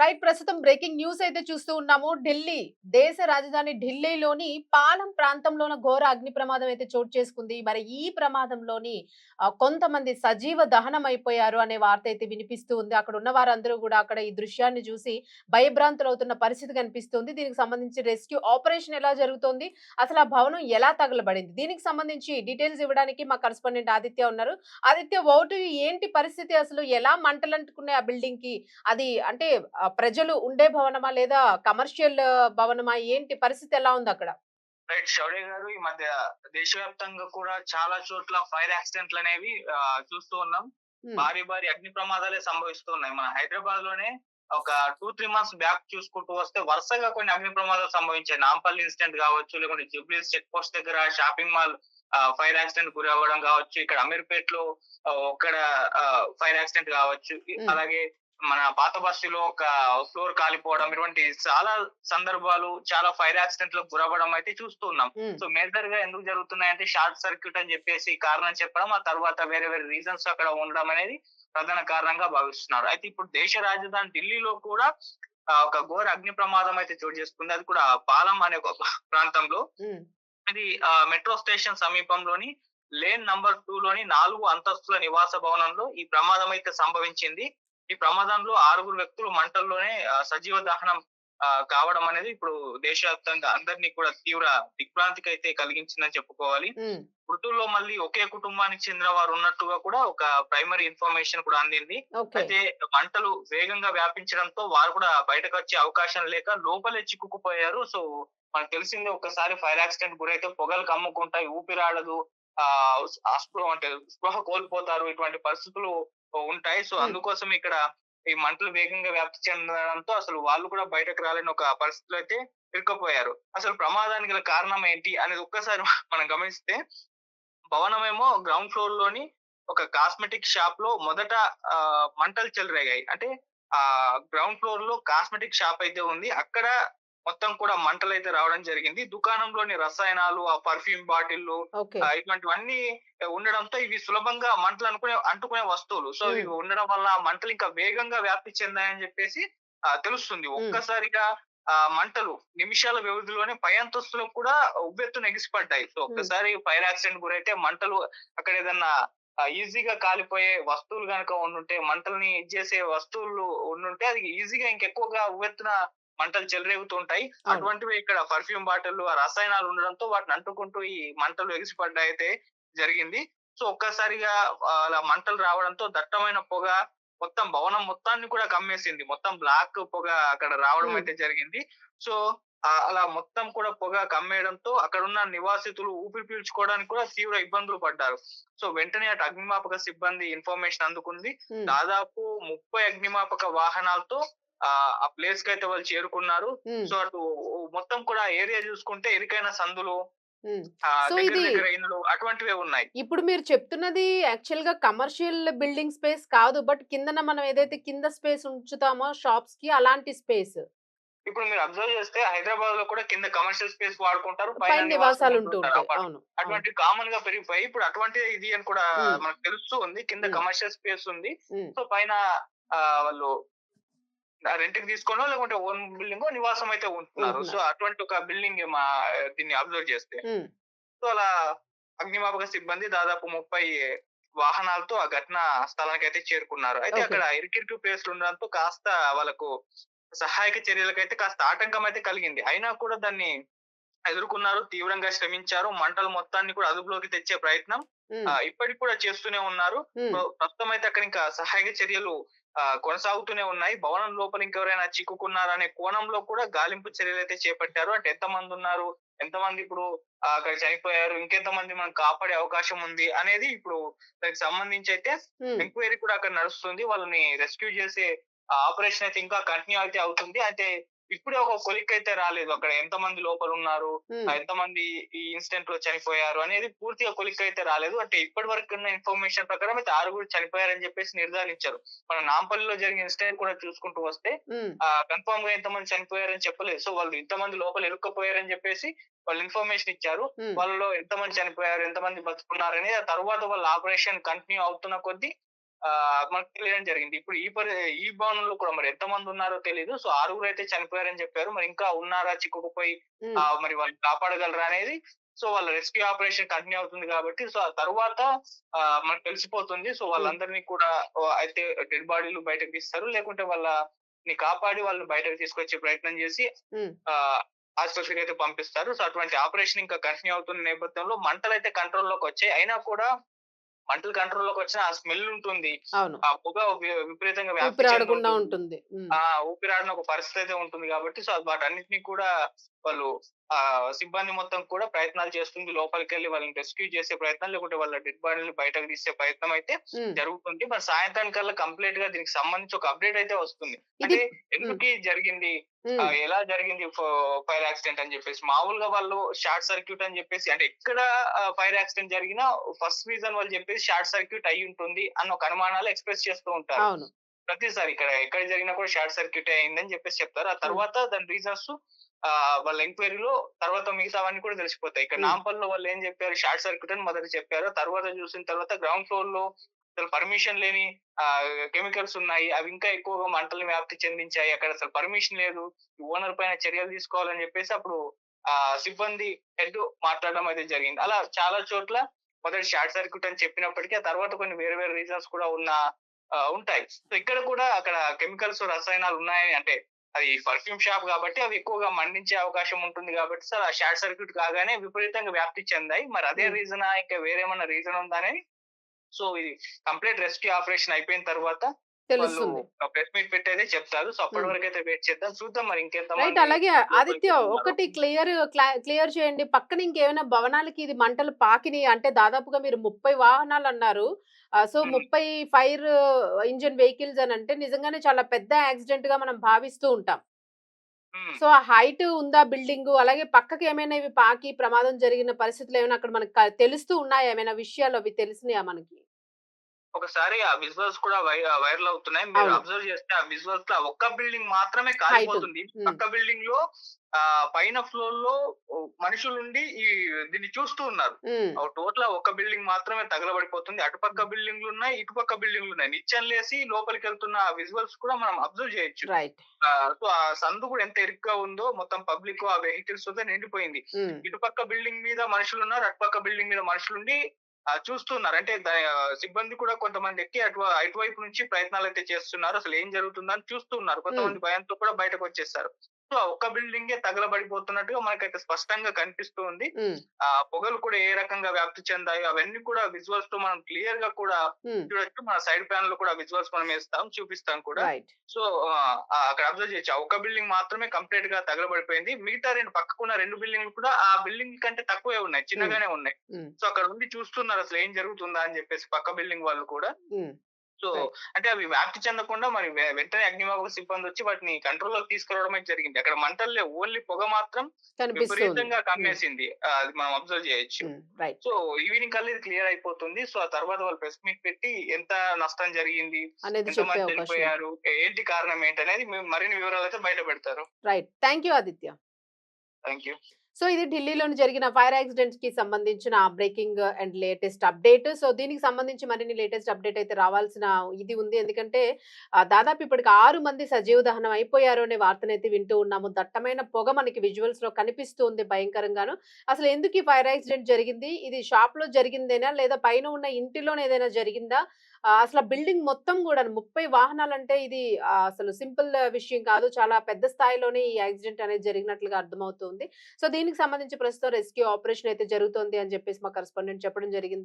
Right. ప్రస్తుతం breaking news అయితే చూస్తూ ఉన్నాము. ఢిల్లీ, దేశ రాజధాని ఢిల్లీలోని పాలెం ప్రాంతంలోన ఘోర అగ్ని ప్రమాదం అయితే చోటు చేసుకుంది. మరి ఈ ప్రమాదంలోని కొంతమంది సజీవ దహనం అయిపోయారు అనే వార్త అయితే వినిపిస్తూ ఉంది. అక్కడ ఉన్న వారందరూ కూడా అక్కడ ఈ దృశ్యాన్ని చూసి భయభ్రాంతులవుతున్న పరిస్థితి కనిపిస్తుంది. దీనికి సంబంధించి రెస్క్యూ ఆపరేషన్ ఎలా జరుగుతోంది? అసలు ఆ భవనం ఎలా తగలబడింది? దీనికి సంబంధించి డీటెయిల్స్ ఇవ్వడానికి మా కరెస్పాండెంట్ ఆదిత్య ఉన్నారు. ఆదిత్య, ఏంటి పరిస్థితి? అసలు ఎలా మంటలంటుకున్నాయి ఆ బిల్డింగ్‌కి? అది అంటే ప్రజలు ఉండే భవనమా? లేదా కమర్షియల్ భవనమా? ఏంటి పరిస్థితి ఎలా ఉందక్కడ? రైట్. శౌర్య గారు, ఈ మధ్య దేశవ్యాప్తంగా కూడా చాలా చోట్ల ఫైర్ యాక్సిడెంట్లనేవి చూస్తూ ఉన్నాం. హ్మ్. భారీ భారీ అగ్ని ప్రమాదాలే సంభవిస్తూ ఉన్నాయి. మన హైదరాబాద్ లోనే ఒక 2, 3 మంత్స్ బ్యాక్ చూసుకుంటూ వస్తే వరుసగా కొన్ని అగ్ని ప్రమాదాలు సంభవించాయి. నాంపల్లి ఇన్సిడెంట్ గావచ్చు, లేకుంటే జూబ్లీహిల్స్ చెక్ పోస్ట్ దగ్గర షాపింగ్ మాల్ ఫైర్ యాక్సిడెంట్ గురి అవ్వడం గావచ్చు, ఇక్కడ అమీర్‌పేట్‌లో ఒక్కడ ఫైర్ యాక్సిడెంట్ గావచ్చు. హ్మ్. అలాగే మన పాత బస్తీలో ఒక ఫ్లోర్ కాలిపోవడం, ఇటువంటి చాలా సందర్భాలు, చాలా ఫైర్ యాక్సిడెంట్‌లకు గురవ్వడం అయితే చూస్తూ ఉన్నాం. హ్మ్. సో మేజర్‌గా ఎందుకు జరుగుతున్నాయంటే షార్ట్ సర్క్యూట్ అని చెప్పేసి కారణం చెప్పడం, ఆ తర్వాత వేరే వేరే రీజన్స్ అక్కడ ఉండడం అనేది ప్రధాన కారణంగా భావిస్తున్నారు. అయితే ఇప్పుడు దేశ రాజధాని ఢిల్లీలో కూడా ఒక ఘోర అగ్ని ప్రమాదం అయితే చోటు చేసుకుంది. అది కూడా పాలం అనే ఒక ప్రాంతంలో. హ్మ్. ఇది మెట్రో స్టేషన్ సమీపంలోని లేన్ నంబర్ 2 లోని 4 అంతస్తుల నివాస భవనంలో ఈ ప్రమాదం అయితే సంభవించింది. ఈ ప్రమాదంలో 6 వ్యక్తులు మంటల్లోనే సజీవ దహనం కావడం అనేది ఇప్పుడు దేశవ్యాప్తంగా అందరినీ కూడా తీవ్ర దిగ్భ్రాంతికైతే కలిగించిందని చెప్పుకోవాలి. హ్మ్. మృతుల్లో మళ్ళీ ఒకే కుటుంబానికి చెందిన వారు ఉన్నట్టుగా కూడా ఒక ప్రైమరీ ఇన్ఫర్మేషన్ కూడా అందింది. ఓకే. అయితే మంటలు వేగంగా వ్యాపించడంతో వారు కూడా బయటకొచ్చే అవకాశం లేక లోపలే చిక్కుకుపోయారు. సో మనకు తెలిసిందే, ఒక్కసారి ఫైర్ యాక్సిడెంట్ గురైతే పొగలు కమ్ముకుంటాయి, ఊపిరాడదు, స్పృహ కోల్పోతారు. ఇటువంటి పరిస్థితులు ఉంటాయి. సో హ్మ్. అందుకోసం ఇక్కడ ఈ మంటలు వేగంగా వ్యాప్తి చెందడంతో అసలు వాళ్ళు కూడా బయటకు రాలేని ఒక పరిస్థితిలో అయితే ఇరుక్కుపోయారు. అసలు ప్రమాదానికి గల కారణం ఏంటి అనేది ఒక్కసారి మనం గమనిస్తే, భవనమేమో గ్రౌండ్ ఫ్లోర్ లోని ఒక కాస్మెటిక్ షాప్ లో మొదట మంటలు చెలరేగాయి. అంటే గ్రౌండ్ ఫ్లోర్ లో కాస్మెటిక్ షాప్ అయితే ఉంది. అక్కడ మొత్తం కూడా మంటలైతే రావడం జరిగింది. దుకాణంలోని రసాయనాలు, ఆ పర్ఫ్యూమ్ బాటిల్లు, ఓకే. ఇటువంటివన్నీ ఉండడంతో ఇవి సులభంగా మంటలు అంటుకునే వస్తువులు. సో హ్మ్. ఇవి ఉండడం వల్ల మంటలు ఇంకా వేగంగా వ్యాప్తి చెందాయని చెప్పేసి తెలుస్తుంది. హ్మ్. ఒక్కసారిగా మంటలు నిమిషాల వ్యవధిలోనే పై అంతస్తులకు కూడా ఉవ్వెత్తున ఎగిసిపడ్డాయి. సో హ్మ్. ఒక్కసారి ఫైర్ యాక్సిడెంట్ గురైతే మంటలు అక్కడ ఏదన్నా ఈజీగా కాలిపోయే వస్తువులు గనక ఉండుంటే, మంటల్ని ఇచ్చేసే వస్తువులు ఉండుంటే అది ఈజీగా ఇంకెక్కువగా ఉవ్వెత్తున మంటలు చెలరేగుతూ ఉంటాయి. అవును. అటువంటివి ఇక్కడ పర్ఫ్యూమ్ బాటిల్లు, ఆ రసాయనాలు ఉండడంతో వాటిని అంటుకుంటూ ఈ మంటలు ఎగిసిపడ్డాయితే జరిగింది. సో ఒక్కసారిగా అలా మంటలు రావడంతో దట్టమైన పొగ మొత్తం భవనం మొత్తాన్ని కూడా కమ్మేసింది. మొత్తం బ్లాక్ పొగ అక్కడ రావడం హ్మ్. అయితే జరిగింది. సో అలా మొత్తం కూడా పొగ కమ్మేయడంతో అక్కడున్న నివాసితులు ఊపిరి పీల్చుకోవడానికి కూడా తీవ్ర ఇబ్బందులు పడ్డారు. సో వెంటనే అటు అగ్నిమాపక సిబ్బంది ఇన్ఫర్మేషన్ అందుకుంది. హ్మ్. దాదాపు 30 అగ్నిమాపక వాహనాలతో ఆ ప్లేస్‌కైతే వాళ్ళు చేరుకున్నారు. హ్మ్. సో అటు మొత్తం కూడా ఏరియా చూసుకుంటే ఇరుకైన సందులు, హ్మ్. సో దగ్గర ఇది దగ్గర ఇండ్లు అటువంటివే ఉన్నాయి. ఇప్పుడు మీరు చెప్తున్నది యాక్చువల్‌గా కమర్షియల్ బిల్డింగ్ స్పేస్ కాదు. బట్ కిందన మనం ఏదైతే కింద స్పేస్ ఉంచుతామో షాప్స్‌కి అలాంటి స్పేస్. ఇప్పుడు మీరు అబ్జర్వ్ చేస్తే హైదరాబాద్‌లో కూడా కింద కమర్షియల్ స్పేస్ వాడుకుంటారు. పైన పైన నివాసం నివాసాలుంటూ ఉంటుంటారు. ఉంటాయి. అవును. అవును. అటువంటివి కామన్‌గా పెరిగిపోయాయి. ఇప్పుడు అటువంటిదే ఇది అని కూడా హ్మ్. మనకు తెలుస్తూ ఉంది. కింద హ్మ్. కమర్షియల్ స్పేస్ ఉంది. హ్మ్. సో పైన వాళ్ళు రెంట్‌కి తీసుకోనో లేకుంటే ఓన్ బిల్డింగో నివాసం అయితే ఉంటున్నారు. సో ఉంటున్నారు. అటువంటి ఒక బిల్డింగ్ దీన్ని అబ్జర్వ్ చేస్తే. హ్మ్. సో అలా అగ్నిమాపక సిబ్బంది దాదాపు 30 వాహనాలతో ఆ ఘటనా స్థలానికైతే చేరుకున్నారు. అయితే ఓకే. అక్కడ ఇరుకిరుకు ప్లేస్‌లు ఉండడంతో కాస్త వాళ్ళకు సహాయక చర్యలకైతే కాస్త ఆటంకం అయితే కలిగింది. అయినా కూడా దాన్ని ఎదుర్కొన్నారు. తీవ్రంగా శ్రమించారు. మంటలు మొత్తాన్ని కూడా అదుపులోకి తెచ్చే ప్రయత్నం హ్మ్. ఇప్పటికి కూడా చేస్తూనే ఉన్నారు. హ్మ్. ప్రస్తుతం అయితే అక్కడ ఇంకా సహాయక చర్యలు కొనసాగుతూనే ఉన్నాయి. భవనం లోపల ఇంకెవరైనా చిక్కుకున్నారనే కోణంలో కూడా గాలింపు చర్యలైతే చేపట్టారు. అంటే ఎంతమందున్నారు? ఎంతమంది ఇప్పుడు అక్కడ చనిపోయారు? ఇంకెంతమంది మనం కాపాడే అవకాశం ఉంది? అనేది ఇప్పుడు దానికి సంబంధించి అయితే హ్మ్. ఎంక్వైరీ కూడా అక్కడ నడుస్తుంది. వాళ్ళని రెస్క్యూ చేసే ఆపరేషన్ అయితే ఇంకా కంటిన్యూ అయితే అవుతుంది. అయితే ఇప్పుడే ఒక కొలిక్కయితే రాలేదు. అక్కడ ఎంతమంది లోపలున్నారు? హ్మ్. ఎంతమంది ఈ ఇన్సిడెంట్‌లో చనిపోయారు అనేది పూర్తిగా కొలిక్కయితే రాలేదు. అంటే ఇప్పటి వరకున్న ఇన్ఫర్మేషన్ ప్రకారం అయితే 6 చనిపోయారని చెప్పేసి నిర్ధారించారు. మన నాంపల్లిలో జరిగిన ఇన్సిడెంట్ కూడా చూసుకుంటూ వస్తే హ్మ్. కన్ఫర్మ్‌గా ఎంతమంది చనిపోయారని చెప్పలేదు. సో వాళ్ళు ఇంతమంది లోపల ఇరుక్కుపోయారని చెప్పేసి వాళ్ళు ఇన్ఫర్మేషన్ ఇచ్చారు. హ్మ్. వాళ్ళలో ఎంతమంది చనిపోయారు? ఎంతమంది బతుకున్నారనేది ఆ తరువాత వాళ్ళ ఆపరేషన్ కంటిన్యూ అవుతున్న కొద్దీ మనకు తెలియడం జరిగింది. ఇప్పుడు ఈ భవనంలో కూడా మరి ఎంతమంది ఉన్నారో తెలీదు. సో, 6 అయితే చనిపోయారని చెప్పారు. మరి ఇంకా ఉన్నారా చిక్కుకుపోయి హ్మ్. మరి వాళ్ళు కాపాడగలరా అనేది సో, వాళ్ళ రెస్క్యూ ఆపరేషన్ కంటిన్యూ అవుతుంది కాబట్టి సో, ఆ తరువాత మనకు తెలిసిపోతుంది. సో, హ్మ్. వాళ్ళందరిని కూడా అయితే డెడ్ బాడీలు బయటకు తీస్తారు. లేకుంటే వాళ్ళని కాపాడి వాళ్ళని బయటకు తీసుకొచ్చే ప్రయత్నం చేసి హ్మ్. ఆహ్, ఆస్పత్రికైతే పంపిస్తారు. సో, అటువంటి ఆపరేషన్ ఇంకా కంటిన్యూ అవుతున్న నేపథ్యంలో మంటలైతే కంట్రోల్‌లోకొచ్చాయి. అయినా కూడా మంటలు కంట్రోల్‌లోకొచ్చినా ఆ స్మెల్ ఉంటుంది. అవును. ఆ పొగ విపరీతంగా వ్యాప్తి ఊపిరాడకుండా చెందుంటుంది. ఉంటుంది. హ్మ్. ఆ! ఊపిరాడని ఒక పరిస్థితి ఉంటుంది గాబట్టి, సో, వాటన్నిటిని కూడా వాళ్ళు సిబ్బంది మొత్తం కూడా ప్రయత్నాలు చేస్తుంది. లోపలికెళ్ళి వాళ్ళని రెస్క్యూ చేసే ప్రయత్నం, లేకుంటే వాళ్ళ డెడ్ బాడీలని బయటకు తీసే ప్రయత్నం అయితే హ్మ్. జరుగుతుంది. మరి సాయంత్రానికల్లా కంప్లీట్‌గా దీనికి సంబంధించి ఒక అప్‌డేట్ అయితే వస్తుంది. ఇది అంటే హ్మ్. ఎందుకీ జరిగింది? హ్మ్. ఎలా జరిగింది ఫైర్ యాక్సిడెంట్ అని జెప్పేసి. మామూలుగా వాళ్ళు షార్ట్ సర్క్యూట్ అని జెప్పేసి అంటే ఎక్కడ ఫైర్ యాక్సిడెంట్ జరిగినా ఫస్ట్ రీజన్ వాళ్ళు జెప్పేసి షార్ట్ సర్క్యూట్ అయ్యుంటుంది అన్న ఒక అనుమానాలు ఎక్స్‌ప్రెస్ చేస్తూ ఉంటారు. అవును. ప్రతిసారి ఎక్కడ జరిగినా కూడా షార్ట్ సర్క్యూటే అయిందని చెప్పేసి చెప్తారు. ఆ హ్మ్. తర్వాత దాని రీజన్స్ వాళ్ళ ఎంక్వైరీలో తర్వాత మిగతావన్నీ కూడా తెలిసిపోతాయి. ఇక్కడ హ్మ్. నాంపల్లిలో వాళ్ళేం చెప్పారు షార్ట్ సర్క్యూట్ అని మొదట చెప్పారు. తర్వాత చూసిన తర్వాత గ్రౌండ్ ఫ్లోర్‌లో అసలు పర్మిషన్ లేని కెమికల్స్ ఉన్నాయి. అవి ఇంకా ఎక్కువగా మంటలను వ్యాప్తి చెందించాయి. అక్కడ అసలు పర్మిషన్ లేదు. ఓనర్ పైన చర్యలు తీసుకోవాలని చెప్పేసి అప్పుడు సిబ్బంది హెడ్ మాట్లాడడం అయితే జరిగింది. అలా చాలా చోట్ల మొదట షార్ట్ సర్క్యూట్ అని చెప్పినప్పటికీ ఆ తర్వాత కొన్ని వేరే వేరే రీజన్స్ కూడా ఉంటాయి. సో, ఇక్కడ కూడా అక్కడ కెమికల్స్, రసాయనాలు ఉన్నాయని అంటే అది పర్ఫ్యూమ్ షాప్ గాబట్టి అవి ఎక్కువగా మండించే అవకాశం ఉంటుంది గాబట్టి సో, ఆ షార్ట్ సర్క్యూట్ కాగానే విపరీతంగా వ్యాప్తి చెందాయి. మరి అదే హ్మ్. రీజనా? ఇంకా వేరేమన్నా రీజన్ ఉందా అనేది సో, ఇది కంప్లీట్ రెస్క్యూ ఆపరేషన్ అయిపోయిన తర్వాత వాళ్ళు తెలుస్తుంది. ప్రెస్ మీట్ పెట్టయితే చెప్తారు. సో, అప్పటి హ్మ్. వరకైతే వెయిట్ చేద్దాం. చూద్దాం మరి రైట్. ఇంకెంతమంది అలాగే ఆదిత్య లోపలికెళ్తున్నారో. ఒకటి క్లియర్ చేయండి. పక్కన ఇంకేమైనా భవనాలకి ఇది మంటలు పాకినియి అంటే దాదాపుగా మీరు 30 వాహనాలన్నారు. సో, హ్మ్. 30 ఫైర్ ఇంజిన్ వెహికల్స్ అనంటే నిజంగానే చాలా పెద్ద యాక్సిడెంట్‌గా మనం భావిస్తూ ఉంటాం. హ్మ్. సో, ఆ హైట్ ఉందా బిల్డింగు? అలాగే పక్కకి ఏమైనా ఇవి పాకి ప్రమాదం జరిగిన పరిస్థితులేమైనా అక్కడ మనకు తెలుస్తూ ఉన్నాయా? ఏమైనా విషయాలు అవి తెలిసినాయా మనకి? ఒకసారి ఆ విజువల్స్ కూడా వైరల్ అవుతున్నాయి. మీరు అవును. అబ్జర్వ్ చేస్తే ఆ విజువల్స్‌లో ఆ ఒక్క బిల్డింగ్ మాత్రమే హైట్ ఉంది. కాలిపోతుంది. హ్మ్. పక్క బిల్డింగ్‌లో పైన ఫ్లోర్‌లో మనుషులుండి దీన్ని చూస్తూ ఉన్నారు. హ్మ్. టోటల్ ఒక్క బిల్డింగ్ మాత్రమే తగలబడిపోతుంది. హ్మ్. అటుపక్క బిల్డింగ్‌లున్నాయి, ఇటుపక్క బిల్డింగ్‌లున్నాయి. నిచ్చెన లేసి లోపలికెళ్తున్న ఆ విజువల్స్ కూడా మనం అబ్జర్వ్ చేయొచ్చు. రైట్. సో, ఆ సందు కూడా ఎంత ఇరుగ్గా ఉందో మొత్తం పబ్లిక్ ఆ వెహికల్స్‌తోనే నిండిపోయింది. హ్మ్. ఇటుపక్క బిల్డింగ్ మీద మనుషులున్నారు. అటుపక్క బిల్డింగ్ మీద మనుషులుండి చూస్తున్నారు. అంటే సిబ్బంది కూడా కొంతమంది ఎక్కి అటువైపు నుంచి ప్రయత్నాలైతే చేస్తున్నారు. అసలు ఏం జరుగుతుందని చూస్తూ ఉన్నారు. హ్మ్. కొంతమంది భయంతో కూడా బయటకొచ్చేసారు. సో, ఆ ఒక్క బిల్డింగే తగలబడిపోతున్నట్టుగా మనకైతే స్పష్టంగా కనిపిస్తూ ఉంది. హ్మ్. పొగలు కూడా ఏ రకంగా వ్యాప్తి చెందాయో అవన్నీ కూడా విజువల్స్‌తో మనం క్లియర్‌గా కూడా హ్మ్. చూడొచ్చు. మన సైడ్ ప్యానెల్‌లో కూడా విజువల్స్ మనం చూపిస్తాం కూడా. రైట్. సో, అక్కడ అబ్జర్వ్ చేయొచ్చు. ఆ ఒక్క బిల్డింగ్ మాత్రమే కంప్లీట్‌గా తగలబడిపోయింది. మిగతా 2 పక్కకున్న 2 బిల్డింగ్‌లు కూడా ఆ బిల్డింగ్ కంటే తక్కువే ఉన్నాయి. హ్మ్. చిన్నగానే ఉన్నాయి. హ్మ్. సో, అక్కడ ఉండి చూస్తున్నారు అసలు ఏం జరుగుతుందా అని చెప్పేసి పక్క బిల్డింగ్ వాళ్ళు కూడా. హ్మ్. So, right. అంటే అవి వ్యాప్తి చెందకుండా మరి వెంటనే అగ్నిమాపక సిబ్బందొచ్చి వాటిని కంట్రోల్‌లోకి తీసుకురావడం అయితే జరిగింది. అక్కడ మంటలు లేవు. ఓన్లీ పొగ మాత్రం కనిపిస్తూ ఉంది. విపరీతంగా హ్మ్. కమ్మేసింది. అది మనం అబ్జర్వ్ చేయొచ్చు. హ్మ్. రైట్. సో, ఈవినింగ్ కల్లా ఇది క్లియర్ అయిపోతుంది. సో, ఆ తర్వాత వాళ్ళు ప్రెస్ మీట్ పెట్టి ఎంత నష్టం జరిగింది? అనేది చెప్పే ఎంతమంది అవకాశం ఉంది. చనిపోయారు? ఏంటి కారణం ఏంటనేది మరిన్ని వివరాలైతే బయట పెడతారు. Right. Thank you Aditya. Thank you. So, ఇది ఢిల్లీలోని జరిగిన ఫైర్ యాక్సిడెంట్స్‌కి సంబంధించిన breaking and latest update. So, దీనికి సంబంధించి మరిన్ని లేటెస్ట్ అప్డేట్ అయితే రావాల్సిన ఇది ఉంది. ఎందుకంటే దాదాపు ఇప్పటికి 6 మంది సజీవ దహనం అయిపోయారు అనే వార్తనైతే వింటూ ఉన్నాము. దట్టమైన పొగ మనకి విజువల్స్‌లో కనిపిస్తూ ఉంది భయంకరంగాను. అసలు ఎందుకు ఈ ఫైర్ యాక్సిడెంట్ జరిగింది? ఇది షాప్‌లో జరిగిందేనా? లేదా పైన ఉన్న ఇంటిలోనే ఏదైనా జరిగిందా? అసల బిల్డింగ్ మొత్తం గూడాను 30 వాహనాలంటే ఇది అసలు సింపుల్ విషయం కాదు. చాలా పెద్ద స్థాయిలోనే ఈ యాక్సిడెంట్ అనేది జరిగినట్లుగా అర్థమవుతుంది. సో, దీనికి సంబంధించి ప్రస్తుతం రెస్క్యూ ఆపరేషన్ అయితే జరుగుతోంది అని చెప్పేసి మా కరెస్పాండెంట్ చెప్పడం జరిగింది.